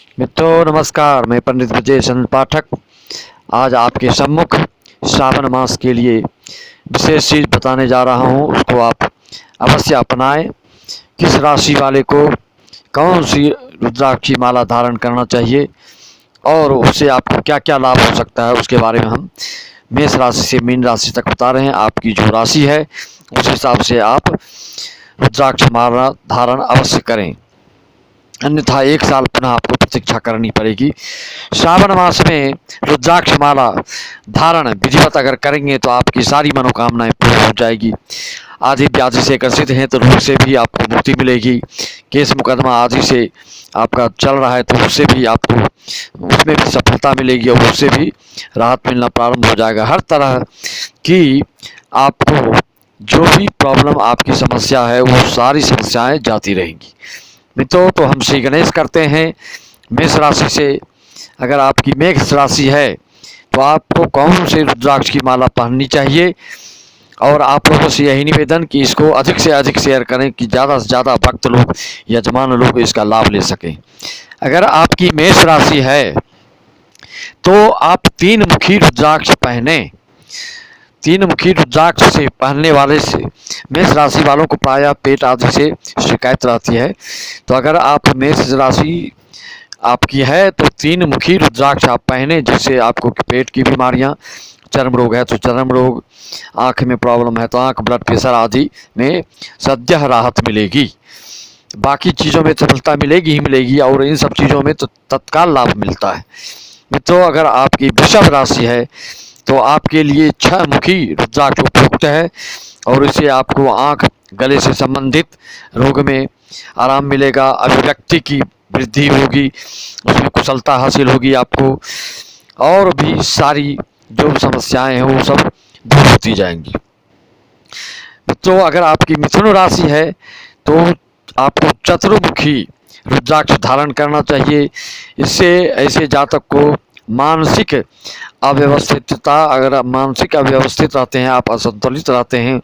मित्रों नमस्कार, मैं पंडित विजय चंद्र पाठक आज आपके सम्मुख श्रावण मास के लिए विशेष चीज़ बताने जा रहा हूँ। उसको आप अवश्य अपनाएं। किस राशि वाले को कौन सी रुद्राक्ष की माला धारण करना चाहिए और उससे आपको क्या क्या लाभ हो सकता है, उसके बारे में हम मेष राशि से मीन राशि तक बता रहे हैं। आपकी जो राशि है उस हिसाब से आप रुद्राक्ष माला धारण अवश्य करें, अन्यथा 1 साल पुनः आपको प्रतीक्षा करनी पड़ेगी। श्रावण मास में रुद्राक्ष माला धारण विधिवत अगर करेंगे तो आपकी सारी मनोकामनाएं पूरी हो जाएगी। आदि व्याधि से ग्रसित हैं तो रोग से भी आपको मुक्ति मिलेगी। केस मुकदमा आदि से आपका चल रहा है तो उससे भी आपको उसमें भी सफलता मिलेगी और उससे भी राहत मिलना प्रारंभ हो जाएगा। हर तरह की आपको जो भी प्रॉब्लम आपकी समस्या है वो सारी समस्याएं जाती रहेंगी। मित्रों, तो हम श्री गणेश करते हैं मेष राशि से। अगर आपकी मेष राशि है तो आपको कौन से रुद्राक्ष की माला पहननी चाहिए, और आप लोगों से यही निवेदन कि इसको अधिक से अधिक शेयर करें कि ज़्यादा से ज़्यादा भक्त लोग, यजमान लोग इसका लाभ ले सकें। अगर आपकी मेष राशि है तो आप 3 मुखी रुद्राक्ष पहने। 3 मुखी रुद्राक्ष से पहनने वाले से मेष राशि वालों को प्रायः पेट आदि से शिकायत रहती है। तो अगर आप मेष राशि आपकी है तो 3 मुखी रुद्राक्ष आप पहने, जिससे आपको पेट की बीमारियां, चर्म रोग है तो चर्म रोग, आँख में प्रॉब्लम है तो आँख, ब्लड प्रेशर आदि में सद्यः राहत मिलेगी। बाकी चीज़ों में सफलता मिलेगी ही मिलेगी और इन सब चीज़ों में तो तत्काल लाभ मिलता है। मित्रों, अगर आपकी वृषभ राशि है तो आपके लिए 6 मुखी रुद्राक्ष उपयुक्त है और इससे आपको आँख, गले से संबंधित रोग में आराम मिलेगा, अभिव्यक्ति की वृद्धि होगी, उसमें कुशलता हासिल होगी आपको, और भी सारी जो समस्याएं हैं वो सब दूर होती जाएंगी। मित्रों, अगर आपकी मिथुन राशि है तो आपको चतुर्मुखी रुद्राक्ष धारण करना चाहिए। इससे ऐसे जातक को मानसिक अव्यवस्थितता, अगर आप मानसिक अव्यवस्थित रहते हैं, आप असंतुलित रहते हैं,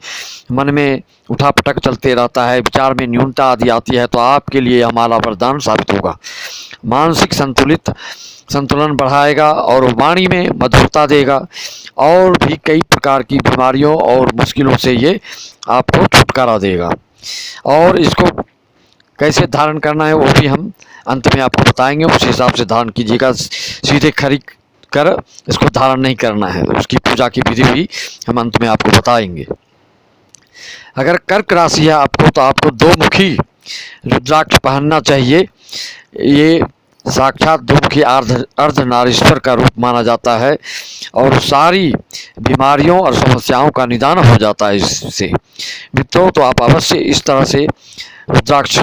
मन में उठापटक चलते रहता है, विचार में न्यूनता आदि आती है, तो आपके लिए हमारा वरदान साबित होगा। मानसिक संतुलन बढ़ाएगा और वाणी में मधुरता देगा और भी कई प्रकार की बीमारियों और मुश्किलों से ये आपको छुटकारा देगा। और इसको कैसे धारण करना है वो भी हम अंत में आपको बताएंगे, उस हिसाब से धारण कीजिएगा। सीधे खरीद कर इसको धारण नहीं करना है, उसकी पूजा की विधि भी हम अंत में आपको बताएंगे। अगर कर्क राशि है आपको तो आपको 2 मुखी रुद्राक्ष पहनना चाहिए। ये साक्षात 2 मुखी अर्धनारीश्वर का रूप माना जाता है और सारी बीमारियों और समस्याओं का निदान हो जाता है इससे। मित्रों, तो आप अवश्य इस तरह से रुद्राक्ष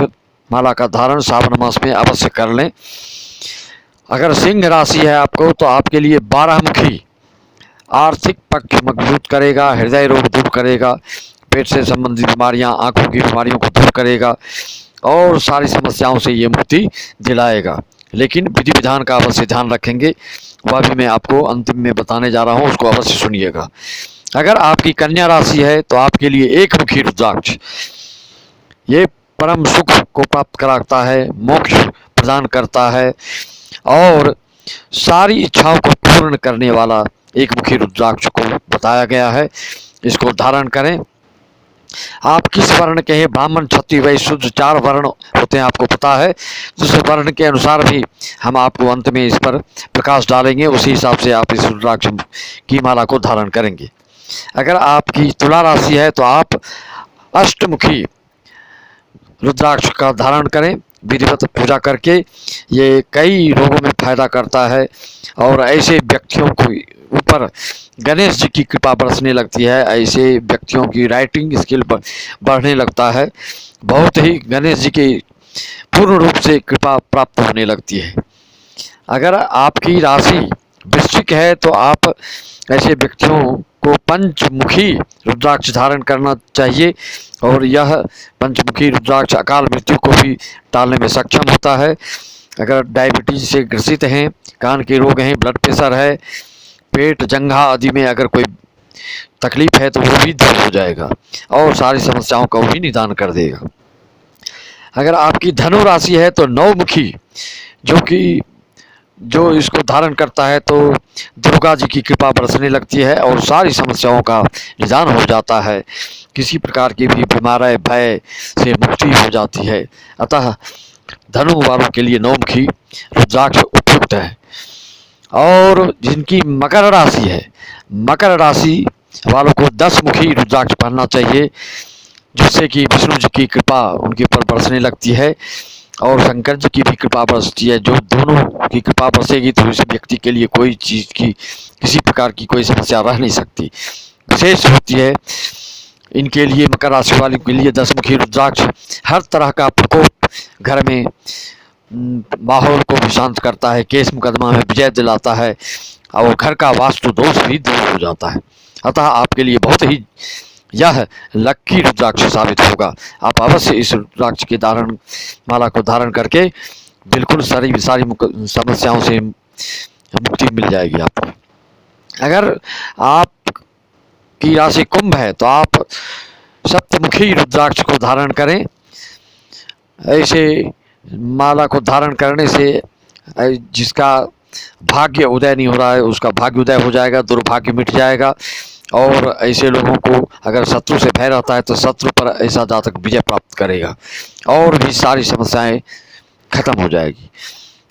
माला का धारण श्रावण मास में अवश्य कर लें। अगर सिंह राशि है आपको तो आपके लिए 12 मुखी आर्थिक पक्ष मजबूत करेगा, हृदय रोग दूर करेगा, पेट से संबंधित बीमारियां, आंखों की बीमारियों को दूर करेगा और सारी समस्याओं से ये मुक्ति दिलाएगा। लेकिन विधि विधान का अवश्य ध्यान रखेंगे, वह भी मैं आपको अंतिम में बताने जा रहा हूँ, उसको अवश्य सुनिएगा। अगर आपकी कन्या राशि है तो आपके लिए 1 मुखी रुद्राक्ष ये परम सुख को प्राप्त कराता है, मोक्ष प्रदान करता है और सारी इच्छाओं को पूर्ण करने वाला 1 मुखी रुद्राक्ष को बताया गया है। इसको धारण करें। आप किस वर्ण के हैं, ब्राह्मण, क्षत्रिय, वैश्य, शूद्र, 4 वर्ण होते हैं, आपको पता है। जिस वर्ण के अनुसार भी हम आपको अंत में इस पर प्रकाश डालेंगे, उसी हिसाब से आप इस रुद्राक्ष की माला को धारण करेंगे। अगर आपकी तुला राशि है तो आप अष्टमुखी रुद्राक्ष का धारण करें विधिवत पूजा करके। ये कई रोगों में फायदा करता है और ऐसे व्यक्तियों को ऊपर गणेश जी की कृपा बरसने लगती है, ऐसे व्यक्तियों की राइटिंग स्किल बढ़ने लगता है, बहुत ही गणेश जी की पूर्ण रूप से कृपा प्राप्त होने लगती है। अगर आपकी राशि वृश्चिक है तो आप ऐसे व्यक्तियों को पंचमुखी रुद्राक्ष धारण करना चाहिए और यह पंचमुखी रुद्राक्ष अकाल मृत्यु को भी टालने में सक्षम होता है। अगर डायबिटीज से ग्रसित हैं, कान के रोग हैं, ब्लड प्रेशर है, पेट, जंघा आदि में अगर कोई तकलीफ है तो वो भी दूर हो जाएगा और सारी समस्याओं का वो भी निदान कर देगा। अगर आपकी धनु राशि है तो 9 मुखी जो इसको धारण करता है तो दुर्गा जी की कृपा बरसने लगती है और सारी समस्याओं का निदान हो जाता है। किसी प्रकार की भी बीमारी भय से मुक्ति हो जाती है। अतः धनु वालों के लिए नौमुखी रुद्राक्ष उपयुक्त है। और जिनकी मकर राशि है, मकर राशि वालों को 10 मुखी रुद्राक्ष पहनना चाहिए, जिससे कि विष्णु जी की कृपा उनके ऊपर बरसने लगती है और शंकर जी की भी कृपा बरसती है। जो दोनों की कृपा बरसेगी तो इस व्यक्ति के लिए कोई चीज़ की किसी प्रकार की कोई समस्या रह नहीं सकती। विशेष होती है इनके लिए, मकर राशि वालों के लिए 10 मुखी रुद्राक्ष हर तरह का प्रकोप घर में माहौल को भी शांत करता है, केस मुकदमा में विजय दिलाता है और घर का वास्तु दोष भी दूर हो जाता है। अतः आपके लिए बहुत ही यह लक्की रुद्राक्ष साबित होगा। आप अवश्य इस रुद्राक्ष के धारण माला को धारण करके बिल्कुल सारी समस्याओं से मुक्ति मिल जाएगी आपको। अगर आपकी राशि कुंभ है तो आप सप्तमुखी रुद्राक्ष को धारण करें। ऐसे माला को धारण करने से जिसका भाग्य उदय नहीं हो रहा है उसका भाग्य उदय हो जाएगा, दुर्भाग्य मिट जाएगा। और ऐसे लोगों को अगर शत्रु से भय रहता है तो शत्रु पर ऐसा जातक विजय प्राप्त करेगा और भी सारी समस्याएं खत्म हो जाएगी।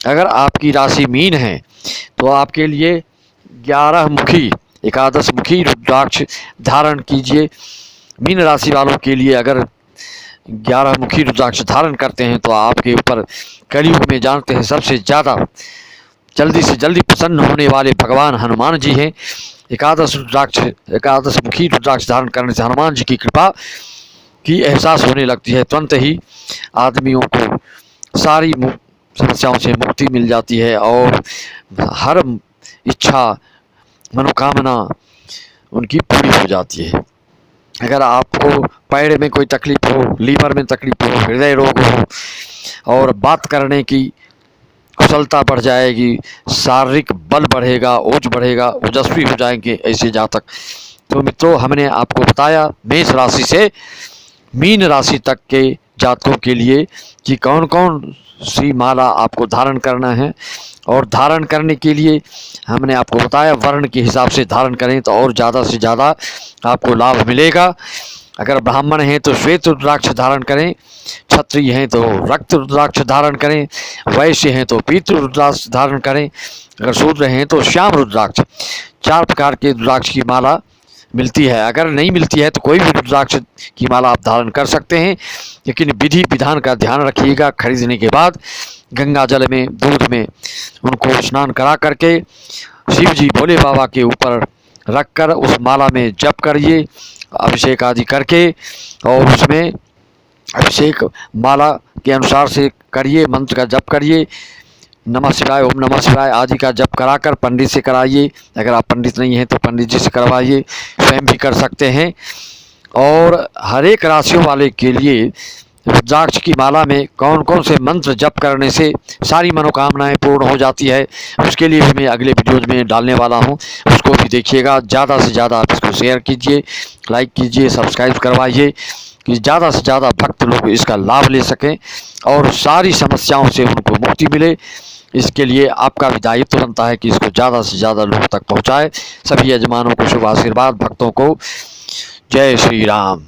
अगर आपकी राशि मीन है तो आपके लिए 11 मुखी 11 मुखी रुद्राक्ष धारण कीजिए। मीन राशि वालों के लिए अगर 11 मुखी रुद्राक्ष धारण करते हैं तो आपके ऊपर कलयुग में जानते हैं सबसे ज़्यादा जल्दी से जल्दी प्रसन्न होने वाले भगवान हनुमान जी हैं। 11 मुखी रुद्राक्ष धारण करने से हनुमान जी की कृपा की एहसास होने लगती है। तुरंत ही आदमियों को सारी समस्याओं से मुक्ति मिल जाती है और हर इच्छा मनोकामना उनकी पूरी हो जाती है। अगर आपको पैर में कोई तकलीफ हो, लीवर में तकलीफ हो, हृदय रोग हो और बात करने की कुशलता बढ़ जाएगी, शारीरिक बल बढ़ेगा, ओज बढ़ेगा, ओजस्वी हो जाएंगे ऐसे जातक। तो मित्रों, हमने आपको बताया मेष राशि से मीन राशि तक के जातकों के लिए कि कौन कौन सी माला आपको धारण करना है। और धारण करने के लिए हमने आपको बताया वर्ण के हिसाब से धारण करें तो और ज़्यादा से ज़्यादा आपको लाभ मिलेगा। अगर ब्राह्मण हैं तो श्वेत रुद्राक्ष धारण करें, क्षत्रिय हैं तो रक्त रुद्राक्ष धारण करें, वैश्य हैं तो पीत रुद्राक्ष धारण करें, अगर शूद्र हैं तो श्याम रुद्राक्ष। 4 प्रकार के रुद्राक्ष की माला मिलती है। अगर नहीं मिलती है तो कोई भी रुद्राक्ष की माला आप धारण कर सकते हैं, लेकिन विधि विधान का ध्यान रखिएगा। खरीदने के बाद गंगा जल में दूध में उनको स्नान करा करके शिव जी भोले बाबा के ऊपर रखकर उस माला में जप करिए, अभिषेक आदि करके, और उसमें अभिषेक माला के अनुसार से करिए, मंत्र का जप करिए, नमः शिवाय, ओम नमः शिवाय आदि का जप कराकर पंडित से कराइए। अगर आप पंडित नहीं हैं तो पंडित जी से करवाइए, स्वयं भी कर सकते हैं। और हर एक राशियों वाले के लिए रुद्राक्ष की माला में कौन कौन से मंत्र जप करने से सारी मनोकामनाएं पूर्ण हो जाती है, उसके लिए भी मैं अगले वीडियोज़ में डालने वाला हूं, उसको भी देखिएगा। ज़्यादा से ज़्यादा आप इसको शेयर कीजिए, लाइक कीजिए, सब्सक्राइब करवाइए कि ज़्यादा से ज़्यादा भक्त लोग इसका लाभ ले सकें और सारी समस्याओं से उनको मुक्ति मिले। इसके लिए आपका भी दायित्व बनता है कि इसको ज़्यादा से ज़्यादा लोगों तक पहुँचाए। सभी यजमानों को शुभ आशीर्वाद, भक्तों को जय श्री राम।